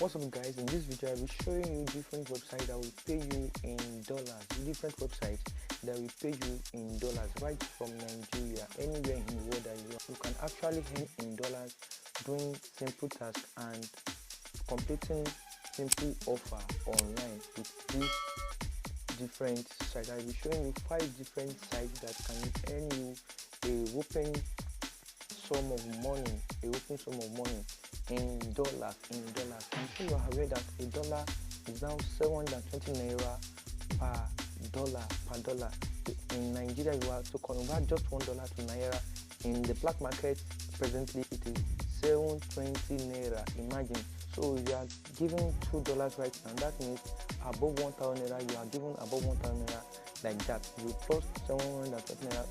What's up guys, in this video I will be showing you different websites that will pay you in dollars. Different websites that will pay you in dollars right from Nigeria, anywhere in the world that you are. You can actually earn in dollars doing simple tasks and completing simple offer online with these different sites. I will be showing you 5 different sites that can earn you a whopping sum of money, in dollars. I'm sure you are aware that a dollar is now 720 naira per dollar. In Nigeria, you are to convert just $1 to naira. In the black market, presently it is 720 naira. Imagine. So you are giving $2 right now. That means above 1,000 naira, you are giving above 1,000 naira like that. You plus 720 naira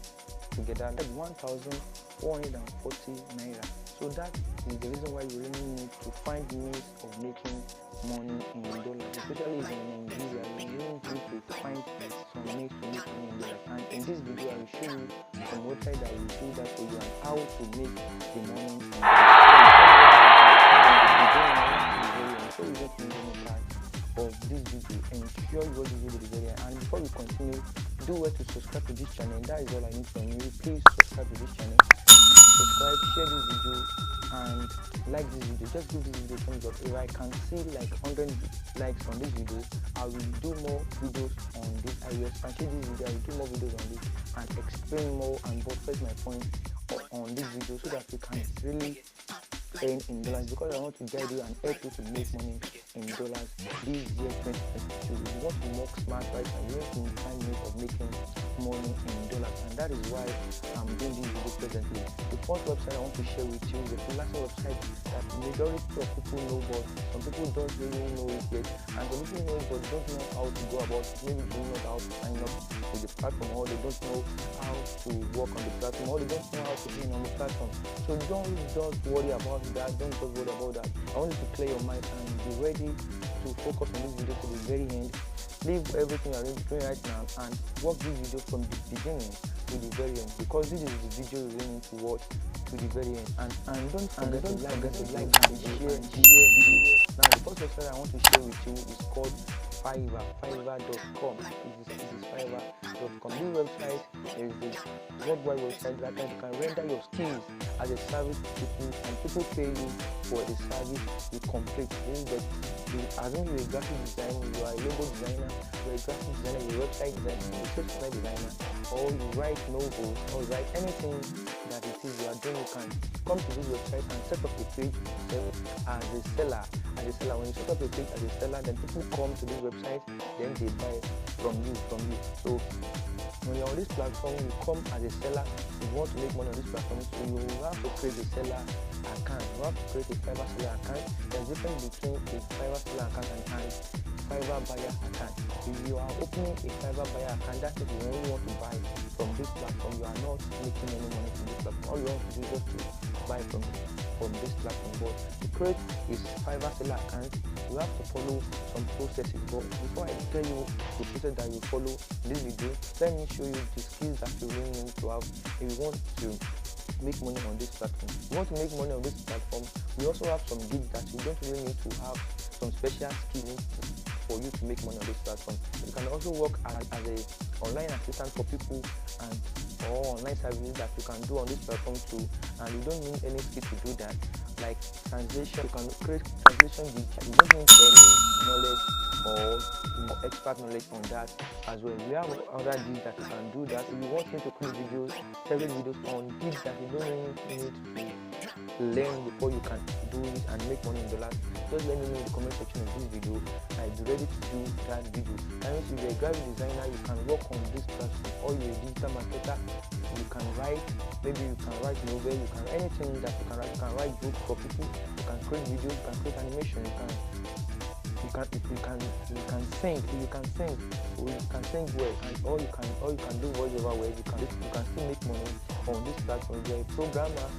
together, that's 1,440 naira. So that is the reason why you really need to find means of making money in dollars, especially if in Nigeria. You really need to find some means to make money in dollars. And in this video, I will show you some website that will do that for you and how to make the money in dollars. So we get to the part of this video. Ensure you watch the video to the very end. And before we continue, do well to subscribe to this channel. That is all I need from you. Please subscribe to this channel. Subscribe, share this video, and like this video. Just give this video a thumbs up. If I can see like 100 likes on this video, I will do more videos on this. I will expand this video. I will do more videos on this and explain more and buttress my point on this video so that you can really earn in dollars, because I want to guide you and help you to make money in dollars this year 2022. You want to work smart right now. You want to find ways of making money in dollars, and that is why I'm doing this video presently. The first website I want to share with you is a freelancer website that the majority of people know, but some people don't really know it yet, and some people know it but don't know how to go about it. Maybe they don't know how to sign up with the platform, or they don't know how to work on the platform, or they don't know how to be on the platform. So don't just worry about that. Don't just worry about that. I want you to clear your mind and be ready to focus on this video to the very end. Leave everything you're doing right now and watch this video from the beginning to the very end, because this is the video you really need to watch to the very end. And don't forget to like and share the video. Now the first website I want to share with you is called Fiverr. Fiverr.com. This is Fiverr.com. This website is a worldwide website that you can render your skills as a service to people, and people pay you for the service you complete. As in you're a graphic designer, you are a logo designer, you're a graphic designer, you're a website designer, you're a software designer, or you write novels, or write anything that it is you are doing, you can come to this website and set up a page as a seller. When you set up a page as a seller, then people come to this website, then they buy from you. So when you're on this platform, you come as a seller. You want to make money on this platform, so you have to create a seller account. You have to create a Fiverr seller account. There's a difference between a Fiverr seller account and Fiverr buyer account. If you are opening a Fiverr buyer account, that is, you only want to buy from this platform. You are not making any money from this platform. All you want to do is just to buy from this platform. But to create a Fiverr seller account, you have to follow some processes. But before I tell you the process that you follow in this video, let me show you the skills that you really need to have if you want to make money on this platform. If you want to make money on this platform, we also have some gigs that you don't really need to have some special skills for you to make money on this platform. You can also work as a online assistant for people or online services that you can do on this platform too, and you don't need any skill to do that. Like translation, you can create translation gigs. You don't need any knowledge or expert knowledge on that as well. We have other gigs that you can do that. If you want me to create videos, several videos on gigs that you don't really need to learn before you can do it and make money in dollars, just let me know in the comment section of this video. I'll be ready to do that video. And if you're a graphic designer, you can work on this platform, or you're a digital marketer, you can write, maybe you can write novel, you can anything that you can write. You can write books for people, you can create videos, you can create animation, you can sing, or you can sing well, and or you can do voiceover well. You can still make money on this platform. You're a programmer,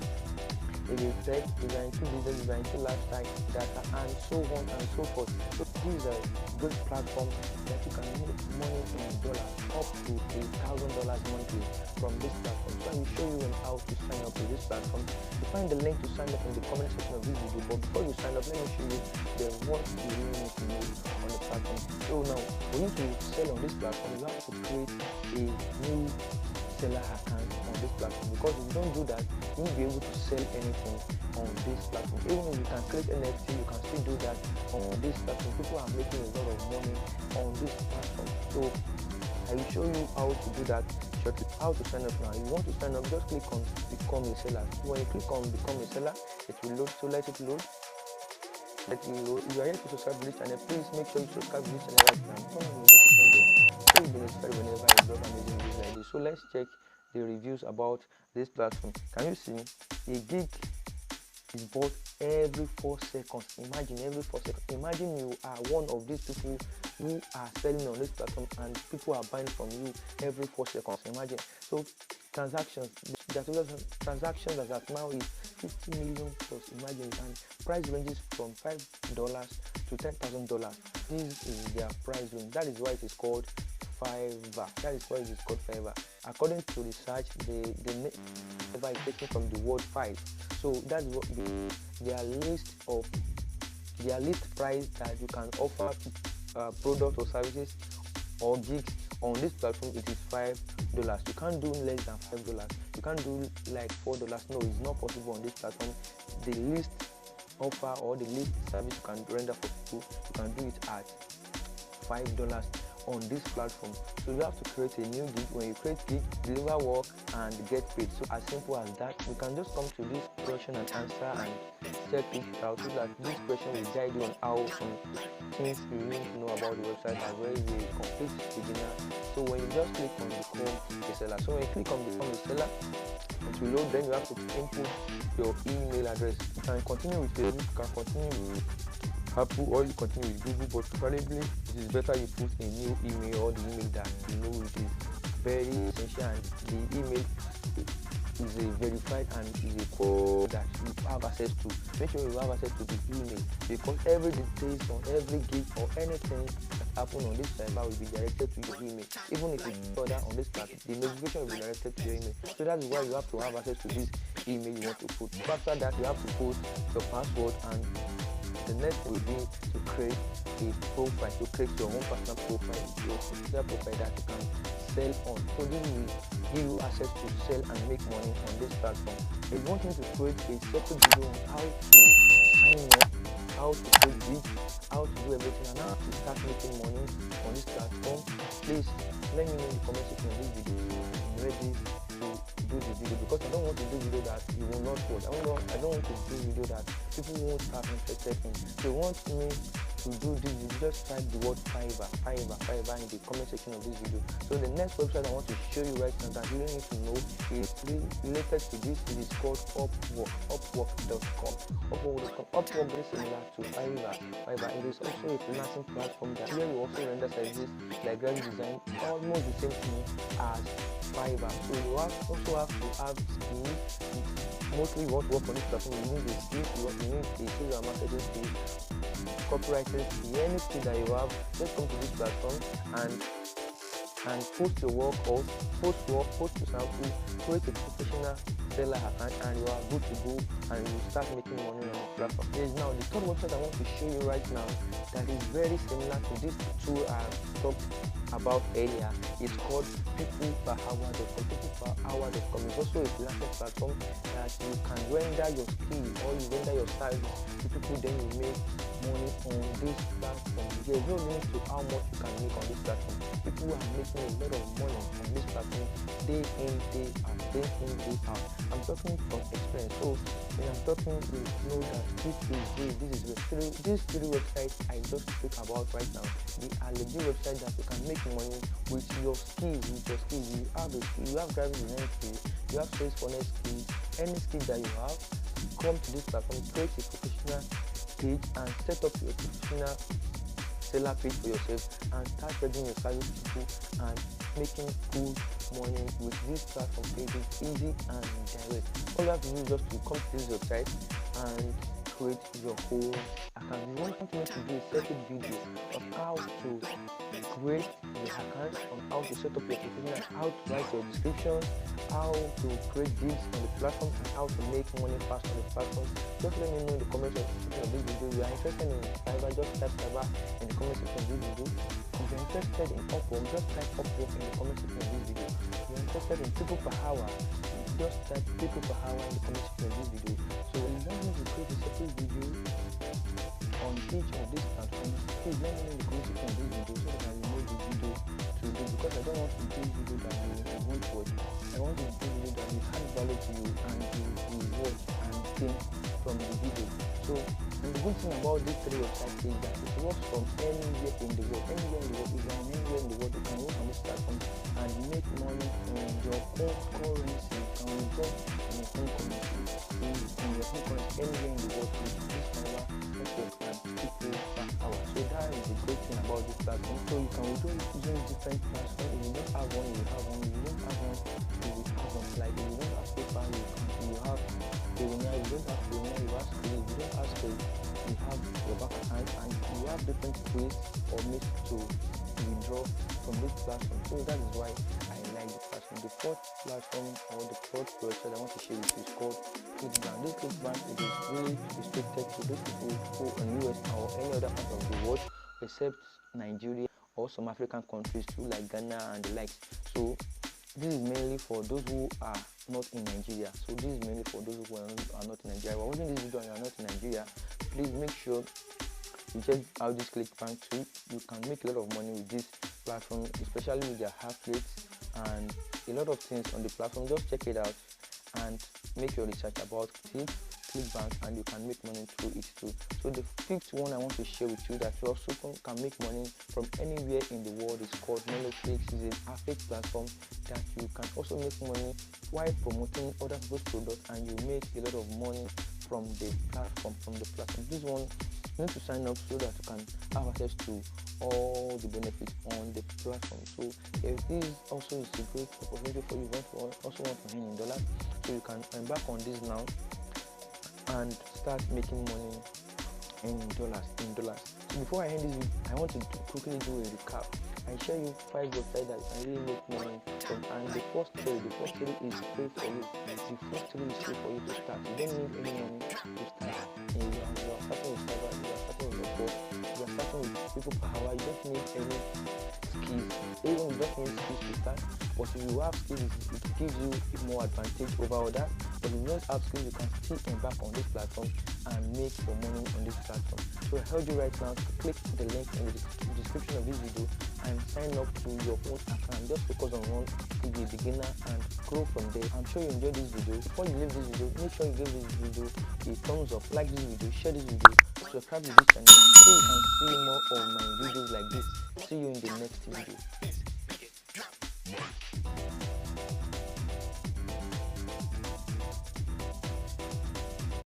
if you tech, you are into business, you are into lifestyle, data, and so on and so forth. So this is a good platform that you can make money in dollars up to $1,000 monthly from this platform. So I will show you on how to sign up to this platform. You find the link to sign up in the comment section of this video. But before you sign up, let me show you what you really need to know on the platform. So now, for you to sell on this platform, you have to create a new seller account on this platform, because if you don't do that, you won't be able to sell anything on this platform. Even if you can create NFT, you can still do that on this platform. People are making a lot of money on this platform. So I will show you how to do that shortly. How to sign up now. If you want to sign up, just click on become a seller. When you click on become a seller, it will load. So let it load. If you are yet to subscribe to this channel, please make sure you subscribe to this channel right now. Turn on the notification bell so you'll be notified whenever I drop amazing videos like this. So let's check the reviews about this platform. Can you see a gig is bought every 4 seconds? Imagine every 4 seconds. Imagine you are one of these people who are selling on this platform and people are buying from you every 4 seconds. Imagine. So transactions, transactions as at now is 50 million plus. Imagine, and price ranges from $5 to $10,000. This is their price range. That is why it is called Fiverr. That is why it is called Fiverr. According to research, the Fiverr is taken from the word 5. So that's what their list price that you can offer products or services or gigs on this platform. It is $5. You can't do less than $5. You can't do like $4. No, it's not possible on this platform. The least offer or the least service you can render for people, you can do it at $5 on this platform. So you have to create a new gig. When you create gig, deliver work and get paid. So as simple as that. You can just come to this question and answer and check it out, so that this question will guide you on how some things you need to know about the website as well as a complete beginner. So when you just click on become a seller, so when you click on become a seller, it will load. Then you have to input your email address. You can continue with Facebook, you can continue with Apple, or you continue with Google, but preferably it is better you put a new email or the email that you know it is very essential, and the email is a verified and is a code that you have access to. Make sure you have access to the email, because every details on every gig or anything that happens on this server will be directed to your email. Even if it's order on this platform, the notification will be directed to your email. So that's why you have to have access to this email you want to put. After that, you have to put your password, and the next will be to create a profile, to create your own personal profile, your personal profile that you can sell on. So this will give you access to sell and make money on this platform. If you want me to create a separate video on how to sign up, how to create gigs, how to do everything, and how to start making money on this platform, please let me know in the comment section of this video. I'm ready to do the video, because I don't want to do video that you will not watch. I don't want to do video that people won't have interested in. So you want me to do this, you just type the word Fiverr in the comment section of this video. So the next website I want to show you right now that you really need to know is related to this. It is called Upwork.com. Upwork is similar to Fiverr, and it's also a freelancing platform that here you also render services like graphic design, almost the same thing as Fiverr. So you also have to have skills. Mostly you want to work on this platform, you need a skill, you need a sales and marketing skill, copywriting skill, any skill that you have. Just come to this platform and post your work, or post your sample, create a professional seller account, and you are good to go, and you start making money on the platform. Yes, now the third website I want to show you right now that is very similar to this two I talked about earlier. It's called peopleperhour.com. Peopleperhour.com is also a freelancing platform that you can render your skill or you render your service to people, then you make money on this platform. There's no limit to how much you can make on this platform. People are making a lot of money on this platform day in, day out, day in, day out. I'm talking from experience. So when I'm talking, you know that these three websites I just spoke about right now, they are legit websites that you can make money with your skills. You have a skill, you have graphic design skills, you have sales funnel skills, any skill that you have, come to this platform, create a professional page and set up your professional seller page for yourself, and start spreading your service to people and making good money with this platform. It is easy and direct. All you have to do is just to come to this website and create your own account. You want me to do a separate video create the account, on how to set up your application, how to write your description, how to create deals on the platform, and how to make money fast on the platform. Just let me know in the comment section of this video. If you are interested in Fiverr, just type Fiverr in the comment section of this video. If you are interested in Upwork, just type Upwork in the comment section of this video. If you are interested in people per hour, just type people per hour in the comment section of this video. So if you want me to create a separate video on each of these platforms, please let me know in the comment section of this video so that I will make the video to do, because I don't want to do video that you won't watch. I want to do video that will add value to you and you will watch and think from the video. So and the good thing about these three websites is that it works from anywhere in the world. Anywhere in the world, if you are anywhere in the world, you can work on this platform and make money in your own currency. You can withdraw in your own currency, anywhere in the world with this Fiverr network and people per hour. So that is the great thing about this platform. So you can withdraw using different platforms. If you don't have one, you will have one. If you don't have one, you will have one. Like if you don't have PayPal, you have Payoneer. If you don't have Payoneer, you have Skrill. If you don't have Skrill, you have your bank account, and you have different ways or means to withdraw from this platform. So that is why I like the platform. The fourth platform or the fourth website I want to share with you is called ClickBank. This ClickBank is really restricted to those people who are in US or any other part of the world except Nigeria or some African countries too, like Ghana and the likes. So this is mainly for those who are not in Nigeria. So this is mainly for those who are not in Nigeria. If you're watching this video and you are not in Nigeria, please make sure you check out this ClickBank too. You can make a lot of money with this platform, especially with their affiliates and a lot of things on the platform. Just check it out and make your research about ClickBank, and you can make money through it too. So the fifth one I want to share with you that you also can make money from anywhere in the world is called Montly. Is an affiliate platform that you can also make money while promoting other people's products, and you make a lot of money from the platform. This one, you need to sign up so that you can have access to all the benefits on the platform. So if this also is a great opportunity for you, also want to earn in dollars, so you can embark on this now and start making money in dollars. So before I end this video, I want to quickly do a recap and share you 5 websites that you can really make money from. And the first three is free for you. The first three is free for you to start. You don't need any money to start. You are starting with Fiverr, you are starting with Upwork, you are starting with people per hour. You don't need any skills. Even you don't need skills to start. But if you have skills, it gives you more advantage over others. But if you don't have skills, you can still embark on this platform and make your money on this platform. So I urge you right now to click the link in the description of this video and sign up to your own account. Just focus on one to be a beginner and grow from there. I'm sure you enjoyed this video. Before you leave this video, make sure you give this video a thumbs up, like this video, share this video, subscribe to this channel so you can see more of my videos like this. See you in the next video.